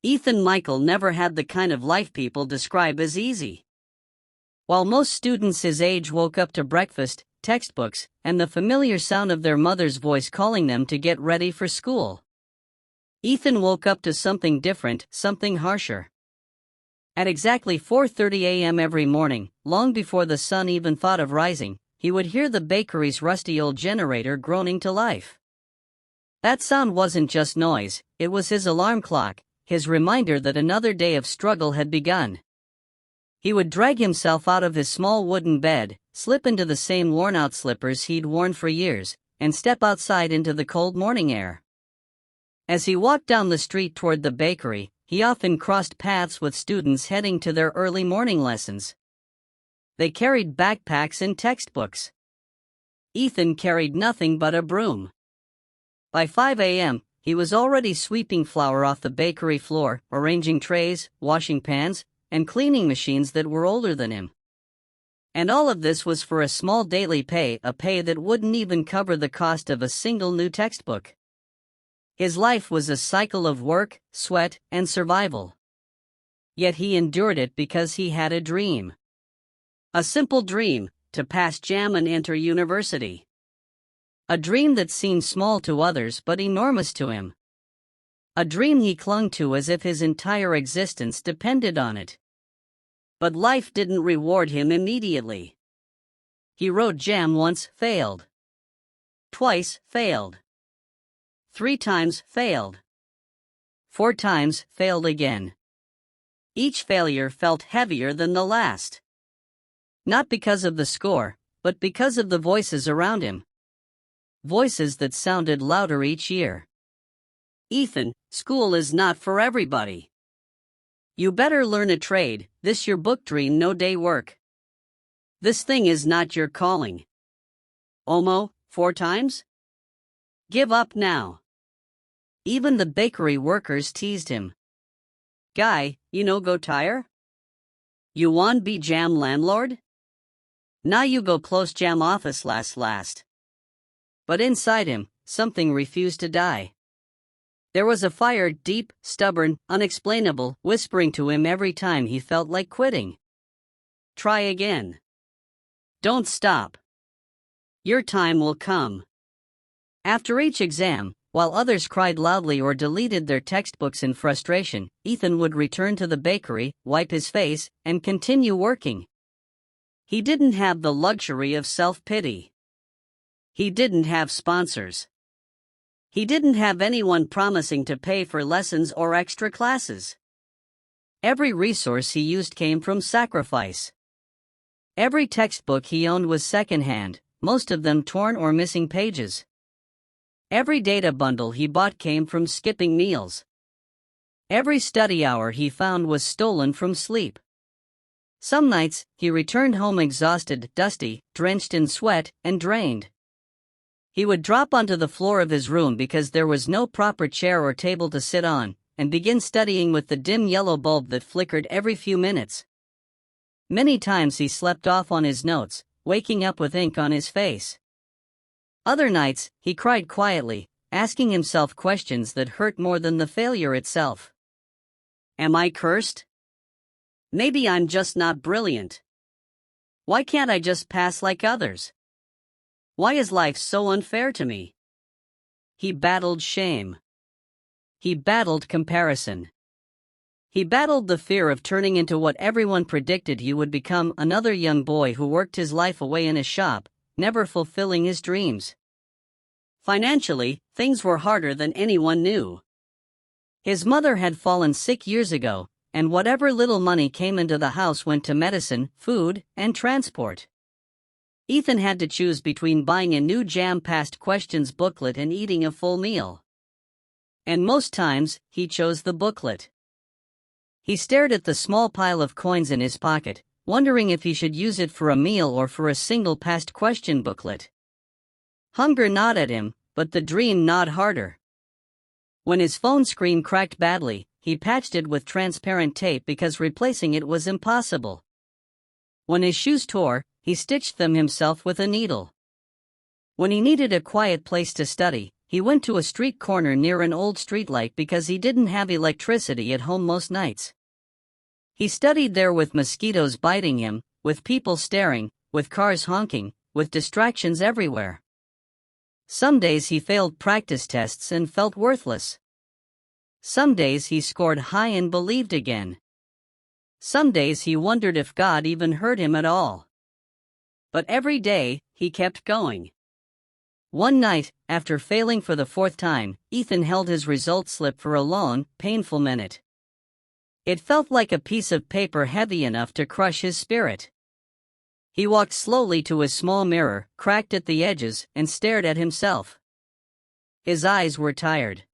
Ethan Michael never had the kind of life people describe as easy. While most students his age woke up to breakfast, textbooks, and the familiar sound of their mother's voice calling them to get ready for school, Ethan woke up to something different, something harsher. At exactly 4:30 a.m. every morning, long before the sun even thought of rising, he would hear the bakery's rusty old generator groaning to life. That sound wasn't just noise, it was his alarm clock, his reminder that another day of struggle had begun. He would drag himself out of his small wooden bed, slip into the same worn-out slippers he'd worn for years, and step outside into the cold morning air. As he walked down the street toward the bakery, he often crossed paths with students heading to their early morning lessons. They carried backpacks and textbooks. Ethan carried nothing but a broom. By 5 a.m., he was already sweeping flour off the bakery floor, arranging trays, washing pans, and cleaning machines that were older than him. And all of this was for a small daily pay, a pay that wouldn't even cover the cost of a single new textbook. His life was a cycle of work, sweat, and survival. Yet he endured it because he had a dream. A simple dream, to pass JAMB and enter university. A dream that seemed small to others but enormous to him. A dream he clung to as if his entire existence depended on it. But life didn't reward him immediately. He wrote JAMB once, failed. Twice, failed. 3 times, failed. 4 times, failed again. Each failure felt heavier than the last. Not because of the score, but because of the voices around him. Voices that sounded louder each year. Ethan, school is not for everybody. You better learn a trade, this your book dream no day work. This thing is not your calling. Omo, 4 times? Give up now. Even the bakery workers teased him. Guy, you no go tire? You want be JAMB landlord? Now you go close JAMB office last. But inside him, something refused to die. There was a fire, deep, stubborn, unexplainable, whispering to him every time he felt like quitting. Try again. Don't stop. Your time will come. After each exam, while others cried loudly or deleted their textbooks in frustration, Ethan would return to the bakery, wipe his face, and continue working. He didn't have the luxury of self-pity. He didn't have sponsors. He didn't have anyone promising to pay for lessons or extra classes. Every resource he used came from sacrifice. Every textbook he owned was secondhand, most of them torn or missing pages. Every data bundle he bought came from skipping meals. Every study hour he found was stolen from sleep. Some nights, he returned home exhausted, dusty, drenched in sweat, and drained. He would drop onto the floor of his room because there was no proper chair or table to sit on, and begin studying with the dim yellow bulb that flickered every few minutes. Many times he slept off on his notes, waking up with ink on his face. Other nights, he cried quietly, asking himself questions that hurt more than the failure itself. Am I cursed? Maybe I'm just not brilliant. Why can't I just pass like others? Why is life so unfair to me? He battled shame. He battled comparison. He battled the fear of turning into what everyone predicted he would become, another young boy who worked his life away in a shop, never fulfilling his dreams. Financially, things were harder than anyone knew. His mother had fallen sick years ago, and whatever little money came into the house went to medicine, food, and transport. Ethan had to choose between buying a new JAMB past questions booklet and eating a full meal. And most times, he chose the booklet. He stared at the small pile of coins in his pocket, wondering if he should use it for a meal or for a single past question booklet. Hunger gnawed at him, but the dream gnawed harder. When his phone screen cracked badly, he patched it with transparent tape because replacing it was impossible. When his shoes tore, he stitched them himself with a needle. When he needed a quiet place to study, he went to a street corner near an old streetlight because he didn't have electricity at home most nights. He studied there with mosquitoes biting him, with people staring, with cars honking, with distractions everywhere. Some days he failed practice tests and felt worthless. Some days he scored high and believed again. Some days he wondered if God even heard him at all. But every day, he kept going. One night, after failing for the fourth time, Ethan held his results slip for a long, painful minute. It felt like a piece of paper heavy enough to crush his spirit. He walked slowly to his small mirror, cracked at the edges, and stared at himself. His eyes were tired.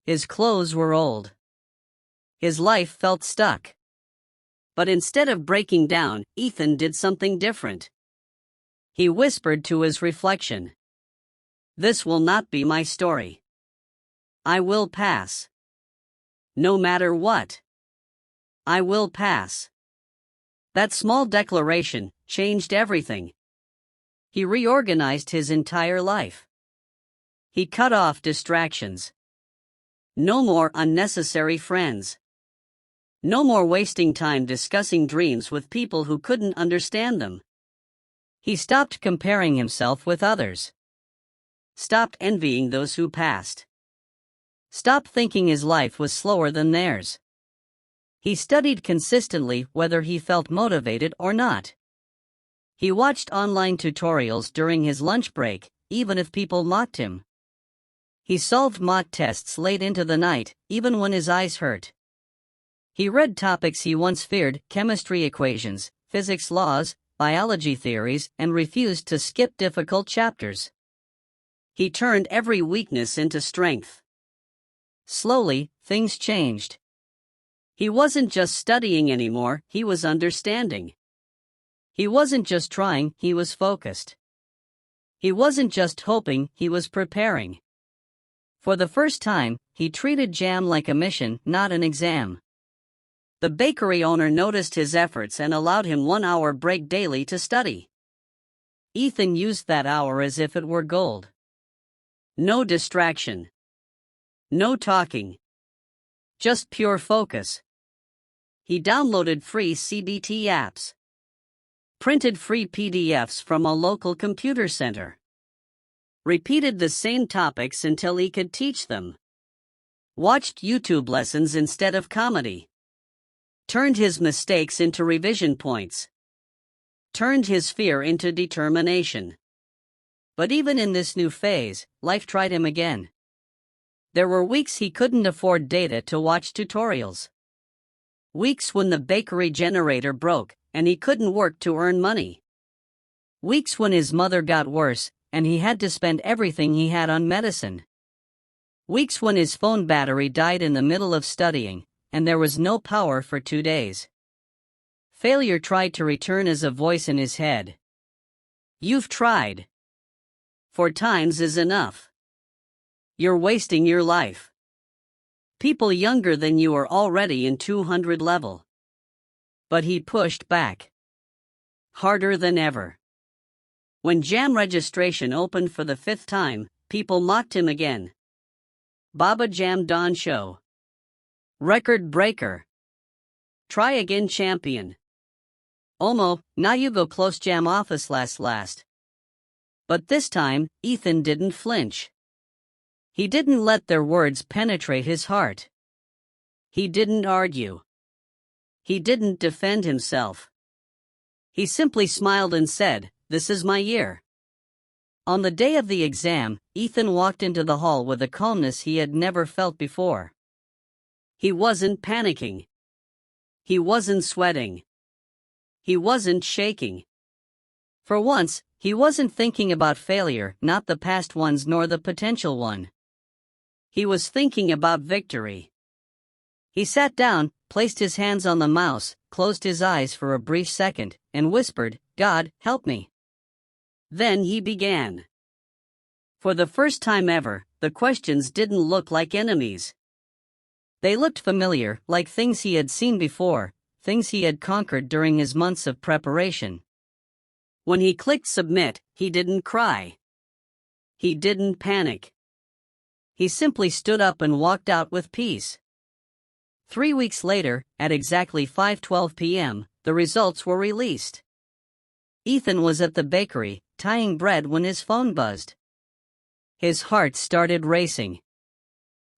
His clothes were old. His life felt stuck. But instead of breaking down, Ethan did something different. He whispered to his reflection, "This will not be my story. I will pass. No matter what. I will pass." That small declaration changed everything. He reorganized his entire life. He cut off distractions. No more unnecessary friends. No more wasting time discussing dreams with people who couldn't understand them. He stopped comparing himself with others. Stopped envying those who passed. Stopped thinking his life was slower than theirs. He studied consistently whether he felt motivated or not. He watched online tutorials during his lunch break, even if people mocked him. He solved mock tests late into the night, even when his eyes hurt. He read topics he once feared, chemistry equations, physics laws, biology theories, and refused to skip difficult chapters. He turned every weakness into strength. Slowly, things changed. He wasn't just studying anymore, he was understanding. He wasn't just trying, he was focused. He wasn't just hoping, he was preparing. For the first time, he treated JAMB like a mission, not an exam. The bakery owner noticed his efforts and allowed him 1 hour break daily to study. Ethan used that hour as if it were gold. No distraction. No talking. Just pure focus. He downloaded free CBT apps. Printed free PDFs from a local computer center. Repeated the same topics until he could teach them. Watched YouTube lessons instead of comedy. Turned his mistakes into revision points. Turned his fear into determination. But even in this new phase, life tried him again. There were weeks he couldn't afford data to watch tutorials. Weeks when the bakery generator broke, and he couldn't work to earn money. Weeks when his mother got worse, and he had to spend everything he had on medicine. Weeks when his phone battery died in the middle of studying, and there was no power for 2 days. Failure tried to return as a voice in his head. "You've tried. 4 times is enough. You're wasting your life. People younger than you are already in 200 level." But he pushed back. Harder than ever. When JAMB registration opened for the 5th time, people mocked him again. "Baba Jam Don Show. Record breaker. Try again champion. Omo, now you go close JAMB office last. But this time, Ethan didn't flinch. He didn't let their words penetrate his heart. He didn't argue. He didn't defend himself. He simply smiled and said, "This is my year." On the day of the exam, Ethan walked into the hall with a calmness he had never felt before. He wasn't panicking. He wasn't sweating. He wasn't shaking. For once, he wasn't thinking about failure, not the past ones nor the potential one. He was thinking about victory. He sat down, placed his hands on the mouse, closed his eyes for a brief second, and whispered, "God, help me." Then he began. For the first time ever, the questions didn't look like enemies. They looked familiar, like things he had seen before, things he had conquered during his months of preparation. When he clicked submit, he didn't cry. He didn't panic. He simply stood up and walked out with peace. 3 weeks later, at exactly 5:12 p.m., the results were released. Ethan was at the bakery, tying bread when his phone buzzed. His heart started racing.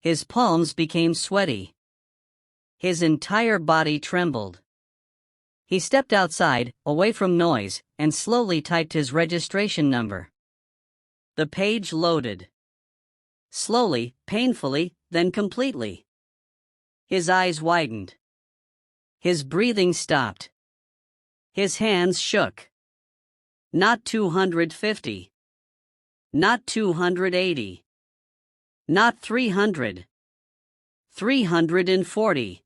His palms became sweaty. His entire body trembled. He stepped outside, away from noise, and slowly typed his registration number. The page loaded. Slowly, painfully, then completely. His eyes widened. His breathing stopped. His hands shook. Not 250. Not 280. Not 300. 340.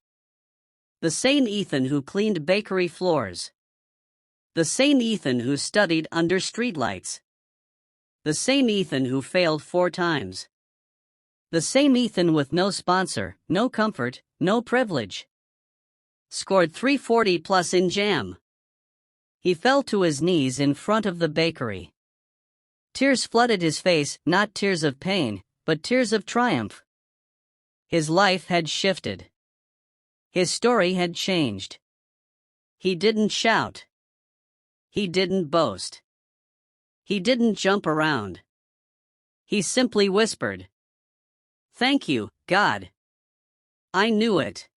The same Ethan who cleaned bakery floors. The same Ethan who studied under streetlights. The same Ethan who failed 4 times. The same Ethan with no sponsor, no comfort, no privilege. Scored 340 plus in JAMB. He fell to his knees in front of the bakery. Tears flooded his face, not tears of pain, but tears of triumph. His life had shifted. His story had changed. He didn't shout. He didn't boast. He didn't jump around. He simply whispered, "Thank you, God. I knew it."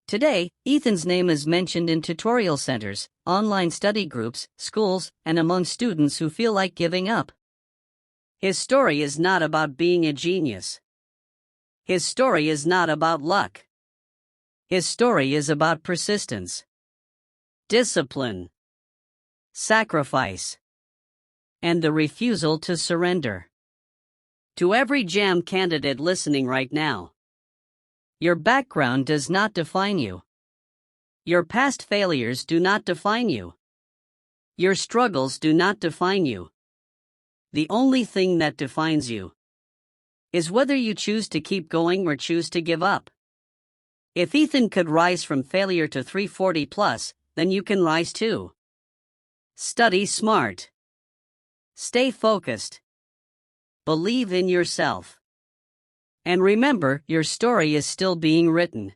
Today, Ethan's name is mentioned in tutorial centers, online study groups, schools, and among students who feel like giving up. His story is not about being a genius. His story is not about luck. His story is about persistence, discipline, sacrifice, and the refusal to surrender. To every JAMB candidate listening right now, your background does not define you. Your past failures do not define you. Your struggles do not define you. The only thing that defines you is whether you choose to keep going or choose to give up. If Ethan could rise from failure to 340 plus, then you can rise too. Study smart. Stay focused. Believe in yourself. And remember, your story is still being written.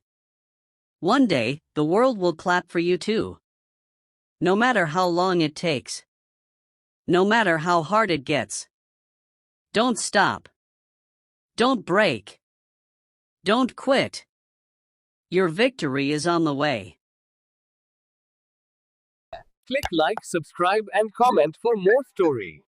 One day, the world will clap for you too. No matter how long it takes. No matter how hard it gets. Don't stop. Don't break. Don't quit. Your victory is on the way. Click like, subscribe and comment for more story.